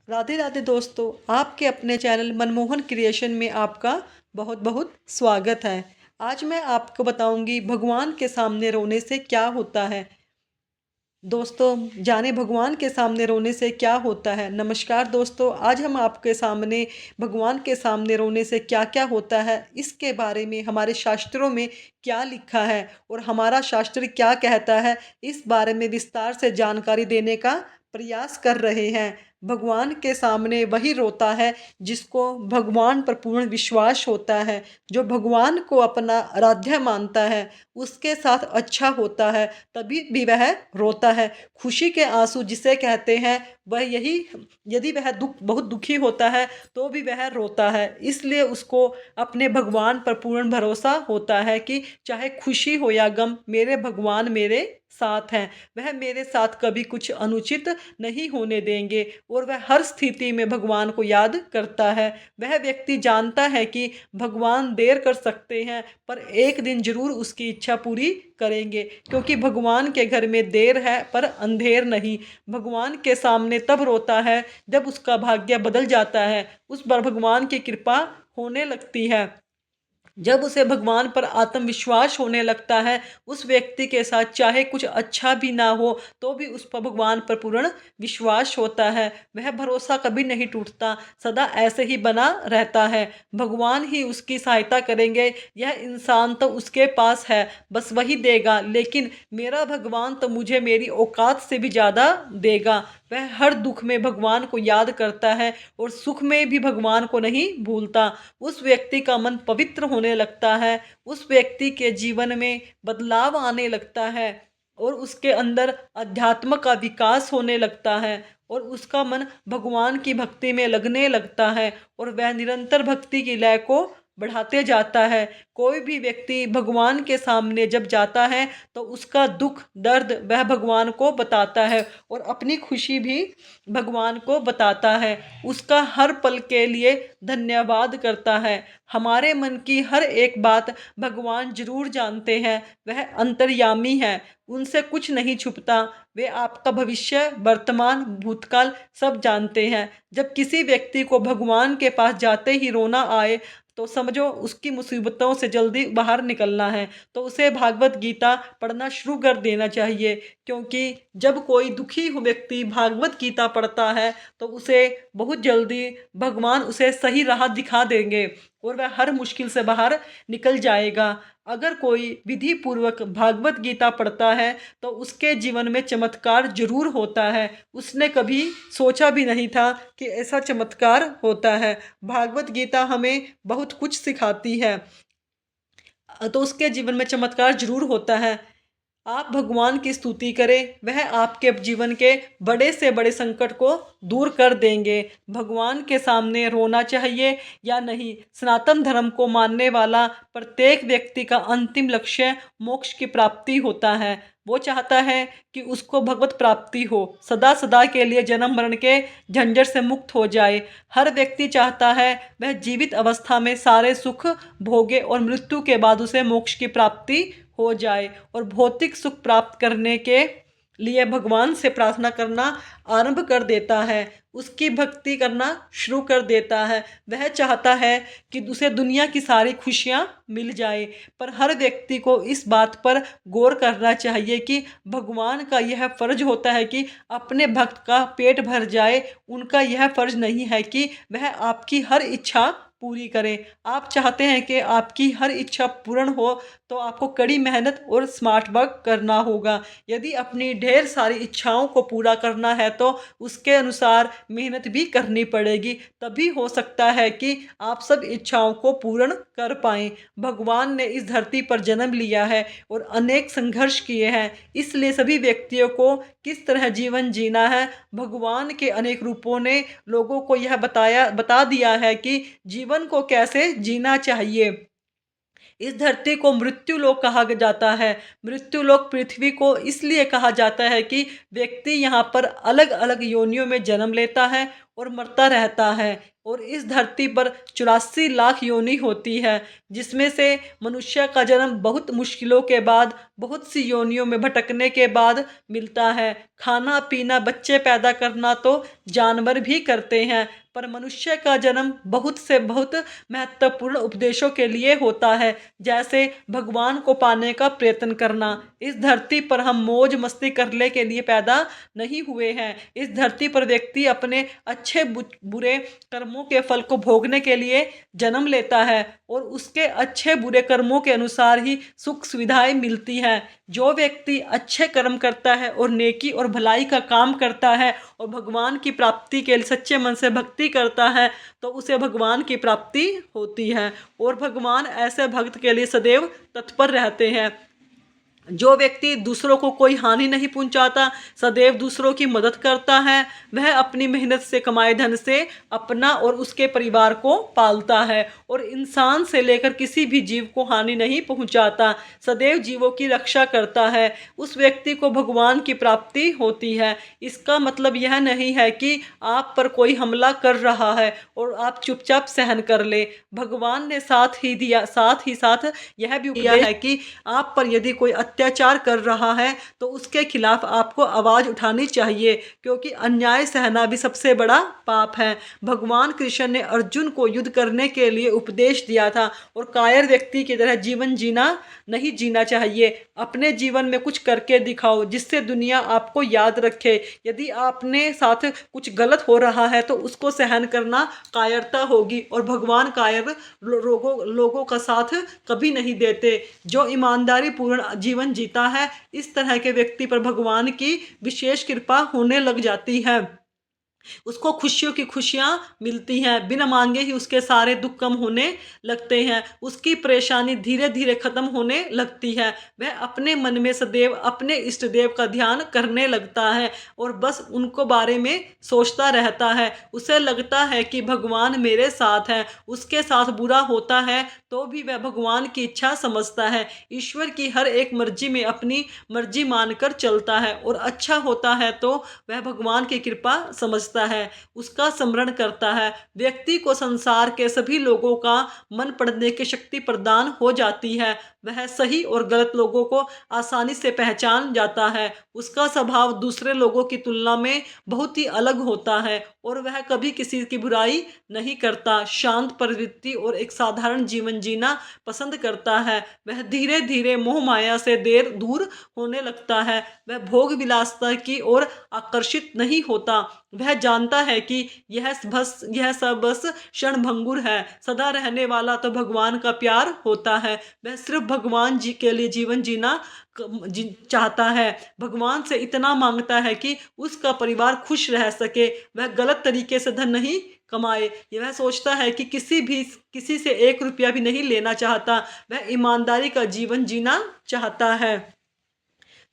राधे राधे दोस्तों, आपके अपने चैनल मनमोहन क्रिएशन में आपका बहुत बहुत स्वागत है। आज मैं आपको बताऊंगी भगवान के सामने रोने से क्या होता है। दोस्तों, जाने भगवान के सामने रोने से क्या होता है। नमस्कार दोस्तों, आज हम आपके सामने भगवान के सामने रोने से क्या क्या होता है इसके बारे में हमारे शास्त्रों में क्या लिखा है और हमारा शास्त्र क्या कहता है, इस बारे में विस्तार से जानकारी देने का प्रयास कर रहे हैं। भगवान के सामने वही रोता है जिसको भगवान पर पूर्ण विश्वास होता है, जो भगवान को अपना आराध्य मानता है, उसके साथ अच्छा होता है, तभी भी वह रोता है। खुशी के आंसू जिसे कहते हैं, वह यही, यदि वह बहुत दुखी होता है तो भी वह रोता है। इसलिए उसको अपने भगवान पर पूर्ण भरोसा होता है कि चाहे खुशी हो या गम, मेरे भगवान मेरे साथ हैं। वह मेरे साथ कभी कुछ अनुचित नहीं होने देंगे और वह हर स्थिति में भगवान को याद करता है। वह व्यक्ति जानता है कि भगवान देर कर सकते हैं पर एक दिन जरूर उसकी इच्छा पूरी करेंगे, क्योंकि भगवान के घर में देर है पर अंधेर नहीं। भगवान के सामने तब रोता है जब उसका भाग्य बदल जाता है, उस पर भगवान की कृपा होने लगती है। जब उसे भगवान पर आत्मविश्वास होने लगता है, उस व्यक्ति के साथ चाहे कुछ अच्छा भी ना हो तो भी उस पर भगवान पर पूर्ण विश्वास होता है। वह भरोसा कभी नहीं टूटता, सदा ऐसे ही बना रहता है। भगवान ही उसकी सहायता करेंगे, यह इंसान तो उसके पास है, बस वही देगा, लेकिन मेरा भगवान तो मुझे मेरी औकात से भी ज़्यादा देगा। वह हर दुख में भगवान को याद करता है और सुख में भी भगवान को नहीं भूलता। उस व्यक्ति का मन पवित्र होने लगता है, उस व्यक्ति के जीवन में बदलाव आने लगता है और उसके अंदर अध्यात्म का विकास होने लगता है और उसका मन भगवान की भक्ति में लगने लगता है और वह निरंतर भक्ति की लय को बढ़ाते जाता है। कोई भी व्यक्ति भगवान के सामने जब जाता है तो उसका दुख दर्द वह भगवान को बताता है और अपनी खुशी भी भगवान को बताता है। उसका हर पल के लिए धन्यवाद करता है। हमारे मन की हर एक बात भगवान जरूर जानते हैं, वह अंतर्यामी है, उनसे कुछ नहीं छुपता। वे आपका भविष्य, वर्तमान, भूतकाल सब जानते हैं। जब किसी व्यक्ति को भगवान के पास जाते ही रोना आए तो समझो उसकी मुसीबतों से जल्दी बाहर निकलना है, तो उसे भागवत गीता पढ़ना शुरू कर देना चाहिए। क्योंकि जब कोई दुखी व्यक्ति भागवत गीता पढ़ता है तो उसे बहुत जल्दी भगवान उसे सही राह दिखा देंगे और वह हर मुश्किल से बाहर निकल जाएगा। अगर कोई विधि पूर्वक भागवत गीता पढ़ता है तो उसके जीवन में चमत्कार जरूर होता है। उसने कभी सोचा भी नहीं था कि ऐसा चमत्कार होता है। भागवत गीता हमें बहुत कुछ सिखाती है, तो उसके जीवन में चमत्कार जरूर होता है। आप भगवान की स्तुति करें, वह आपके जीवन के बड़े से बड़े संकट को दूर कर देंगे। भगवान के सामने रोना चाहिए या नहीं, सनातन धर्म को मानने वाला प्रत्येक व्यक्ति का अंतिम लक्ष्य मोक्ष की प्राप्ति होता है। वो चाहता है कि उसको भगवत प्राप्ति हो, सदा सदा के लिए जन्म मरण के झंझट से मुक्त हो जाए। हर व्यक्ति चाहता है वह जीवित अवस्था में सारे सुख भोगे और मृत्यु के बाद उसे मोक्ष की प्राप्ति हो जाए और भौतिक सुख प्राप्त करने के लिए भगवान से प्रार्थना करना आरंभ कर देता है, उसकी भक्ति करना शुरू कर देता है। वह चाहता है कि उसे दुनिया की सारी खुशियां मिल जाए। पर हर व्यक्ति को इस बात पर गौर करना चाहिए कि भगवान का यह फर्ज होता है कि अपने भक्त का पेट भर जाए। उनका यह फर्ज नहीं है कि वह आपकी हर इच्छा पूरी करें। आप चाहते हैं कि आपकी हर इच्छा पूर्ण हो तो आपको कड़ी मेहनत और स्मार्ट वर्क करना होगा। यदि अपनी ढेर सारी इच्छाओं को पूरा करना है तो उसके अनुसार मेहनत भी करनी पड़ेगी, तभी हो सकता है कि आप सब इच्छाओं को पूर्ण कर पाएं। भगवान ने इस धरती पर जन्म लिया है और अनेक संघर्ष किए हैं, इसलिए सभी व्यक्तियों को किस तरह जीवन जीना है, भगवान के अनेक रूपों ने लोगों को यह बता दिया है कि जीवन को कैसे जीना चाहिए। इस धरती को मृत्यु लोक कहा जाता है। मृत्यु लोक पृथ्वी को इसलिए कहा जाता है कि व्यक्ति यहाँ पर अलग अलग योनियों में जन्म लेता है और मरता रहता है। और इस धरती पर 84 लाख योनि होती है, जिसमें से मनुष्य का जन्म बहुत मुश्किलों के बाद, बहुत सी योनियों में भटकने के बाद मिलता है। खाना पीना, बच्चे पैदा करना तो जानवर भी करते हैं, पर मनुष्य का जन्म बहुत से बहुत महत्वपूर्ण उपदेशों के लिए होता है, जैसे भगवान को पाने का प्रयत्न करना। इस धरती पर हम मौज मस्ती करने के लिए पैदा नहीं हुए हैं। इस धरती पर व्यक्ति अपने अच्छे बुरे कर्मों के फल को भोगने के लिए जन्म लेता है और उसके अच्छे बुरे कर्मों के अनुसार ही सुख सुविधाएं मिलती हैं। जो व्यक्ति अच्छे कर्म करता है और नेकी और भलाई का काम करता है और भगवान की प्राप्ति के लिए सच्चे मन से भक्ति करता है, तो उसे भगवान की प्राप्ति होती है और भगवान ऐसे भक्त के लिए सदैव तत्पर रहते हैं। जो व्यक्ति दूसरों को कोई हानि नहीं पहुंचाता, सदैव दूसरों की मदद करता है, वह अपनी मेहनत से कमाए धन से अपना और उसके परिवार को पालता है और इंसान से लेकर किसी भी जीव को हानि नहीं पहुंचाता, सदैव जीवों की रक्षा करता है, उस व्यक्ति को भगवान की प्राप्ति होती है। इसका मतलब यह नहीं है कि आप पर कोई हमला कर रहा है और आप चुपचाप सहन कर ले। भगवान ने साथ ही साथ यह भी किया है कि आप पर यदि कोई अत्याचार कर रहा है तो उसके खिलाफ आपको आवाज़ उठानी चाहिए, क्योंकि अन्याय सहना भी सबसे बड़ा पाप है। भगवान कृष्ण ने अर्जुन को युद्ध करने के लिए उपदेश दिया था और कायर व्यक्ति की तरह जीवन नहीं जीना चाहिए। अपने जीवन में कुछ करके दिखाओ जिससे दुनिया आपको याद रखे। यदि आपने साथ कुछ गलत हो रहा है तो उसको सहन करना कायरता होगी और भगवान कायर लोगों का साथ कभी नहीं देते। जो ईमानदारी पूर्ण जीवन जीता है, इस तरह के व्यक्ति पर भगवान की विशेष कृपा होने लग जाती है। उसको खुशियों की खुशियाँ मिलती हैं, बिना मांगे ही उसके सारे दुख कम होने लगते हैं, उसकी परेशानी धीरे धीरे खत्म होने लगती है। वह अपने मन में सदैव अपने इष्ट देव का ध्यान करने लगता है और बस उनको बारे में सोचता रहता है। उसे लगता है कि भगवान मेरे साथ हैं, उसके साथ बुरा होता है तो भी वह भगवान की इच्छा समझता है। ईश्वर की हर एक मर्जी में अपनी मर्जी मानकर चलता है और अच्छा होता है तो वह भगवान की कृपा समझता है, उसका स्मरण करता है। व्यक्ति को संसार के सभी लोगों का मन पढ़ने की शक्ति प्रदान हो जाती है। वह सही और गलत लोगों को आसानी से पहचान जाता है। उसका स्वभाव दूसरे लोगों की तुलना में बहुत ही अलग होता है और वह कभी किसी की बुराई नहीं करता। शांत प्रवृत्ति और एक साधारण जीवन जीना पसंद करता है। वह धीरे धीरे मोह माया से दूर होने लगता है। वह भोग विलासता की ओर आकर्षित नहीं होता। वह जानता है कि यह सब बस क्षणभंगुर है, सदा रहने वाला तो भगवान का प्यार होता है। वह सिर्फ भगवान जी के लिए जीवन जीना चाहता है, भगवान से इतना मांगता है कि उसका परिवार खुश रह सके। वह गलत तरीके से धन नहीं कमाए, वह सोचता है कि किसी से 1 रुपया भी नहीं लेना चाहता। वह ईमानदारी का जीवन जीना चाहता है।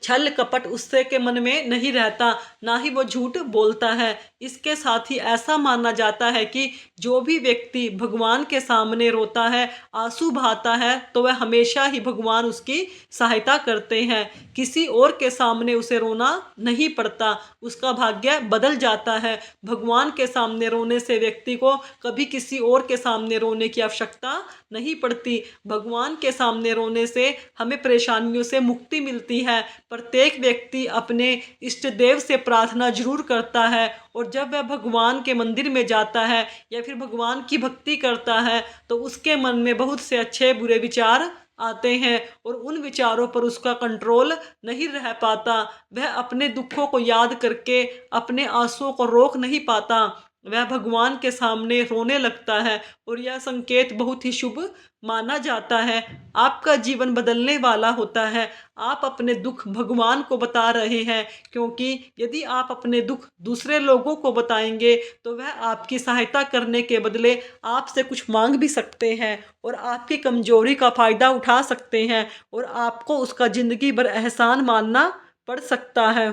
छल कपट उससे के मन में नहीं रहता, ना ही वो झूठ बोलता है। इसके साथ ही ऐसा माना जाता है कि जो भी व्यक्ति भगवान के सामने रोता है, आंसू बहाता है, तो वह हमेशा ही भगवान उसकी सहायता करते हैं। किसी और के सामने उसे रोना नहीं पड़ता, उसका भाग्य बदल जाता है। भगवान के सामने रोने से व्यक्ति को कभी किसी और के सामने रोने की आवश्यकता नहीं पड़ती। भगवान के सामने रोने से हमें परेशानियों से मुक्ति मिलती है। प्रत्येक व्यक्ति अपने इष्ट देव से प्रार्थना जरूर करता है और जब वह भगवान के मंदिर में जाता है या फिर भगवान की भक्ति करता है तो उसके मन में बहुत से अच्छे बुरे विचार आते हैं और उन विचारों पर उसका कंट्रोल नहीं रह पाता। वह अपने दुखों को याद करके अपने आंसुओं को रोक नहीं पाता, वह भगवान के सामने रोने लगता है और यह संकेत बहुत ही शुभ माना जाता है। आपका जीवन बदलने वाला होता है। आप अपने दुख भगवान को बता रहे हैं, क्योंकि यदि आप अपने दुख दूसरे लोगों को बताएंगे तो वह आपकी सहायता करने के बदले आपसे कुछ मांग भी सकते हैं और आपकी कमजोरी का फायदा उठा सकते हैं और आपको उसका जिंदगी भर एहसान मानना पड़ सकता है।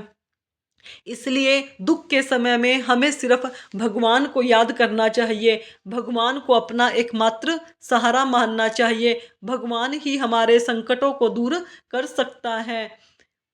इसलिए दुख के समय में हमें सिर्फ भगवान को याद करना चाहिए। भगवान को अपना एकमात्र सहारा मानना चाहिए। भगवान ही हमारे संकटों को दूर कर सकता है।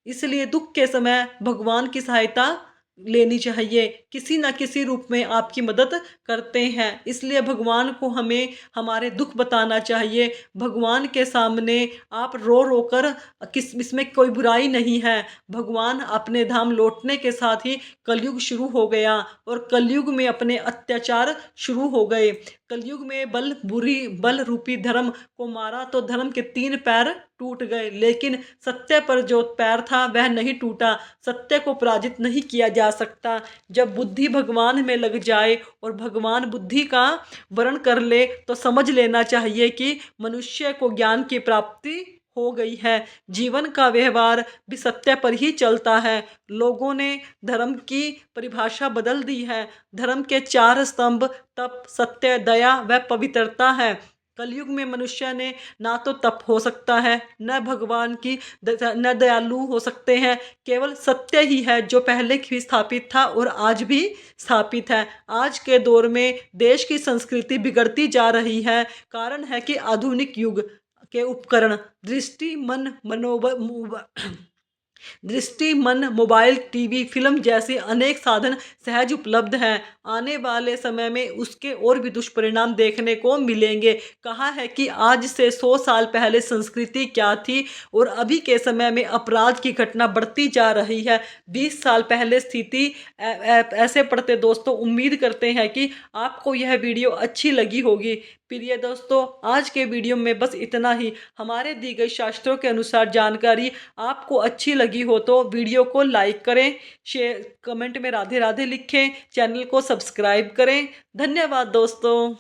इसलिए दुख के समय भगवान की सहायता लेनी चाहिए। किसी न किसी रूप में आपकी मदद करते हैं। इसलिए भगवान को हमें हमारे दुख बताना चाहिए। भगवान के सामने आप रो रो कर किस इसमें कोई बुराई नहीं है। भगवान अपने धाम लौटने के साथ ही कलयुग शुरू हो गया और कलयुग में अपने अत्याचार शुरू हो गए। कलयुग में बल रूपी धर्म को मारा तो धर्म के 3 पैर टूट गए, लेकिन सत्य पर जो पैर था वह नहीं टूटा। सत्य को पराजित नहीं किया जा सकता। जब बुद्धि भगवान में लग जाए और भगवान बुद्धि का वर्ण कर ले तो समझ लेना चाहिए कि मनुष्य को ज्ञान की प्राप्ति हो गई है। जीवन का व्यवहार भी सत्य पर ही चलता है। लोगों ने धर्म की परिभाषा बदल दी है। धर्म के 4 स्तंभ तप, सत्य, दया व पवित्रता है। कलयुग में मनुष्य ने ना तो तप हो सकता है, न भगवान की न दयालु हो सकते हैं। केवल सत्य ही है जो पहले भी स्थापित था और आज भी स्थापित है। आज के दौर में देश की संस्कृति बिगड़ती जा रही है। कारण है कि आधुनिक युग के उपकरण दृष्टि, मन, मोबाइल, टीवी, फिल्म जैसे अनेक साधन सहज उपलब्ध हैं। आने वाले समय में उसके और भी दुष्परिणाम देखने को मिलेंगे। कहा है कि आज से 100 साल पहले संस्कृति क्या थी और अभी के समय में अपराध की घटना बढ़ती जा रही है। 20 साल पहले स्थिति ऐसे पड़ते। दोस्तों, उम्मीद करते हैं कि आपको यह वीडियो अच्छी लगी होगी। प्रिय दोस्तों, आज के वीडियो में बस इतना ही। हमारे दी गई शास्त्रों के अनुसार जानकारी आपको अच्छी लगी हो तो वीडियो को लाइक करें, शेयर, कमेंट में राधे राधे लिखें, चैनल को सब्सक्राइब करें। धन्यवाद दोस्तों।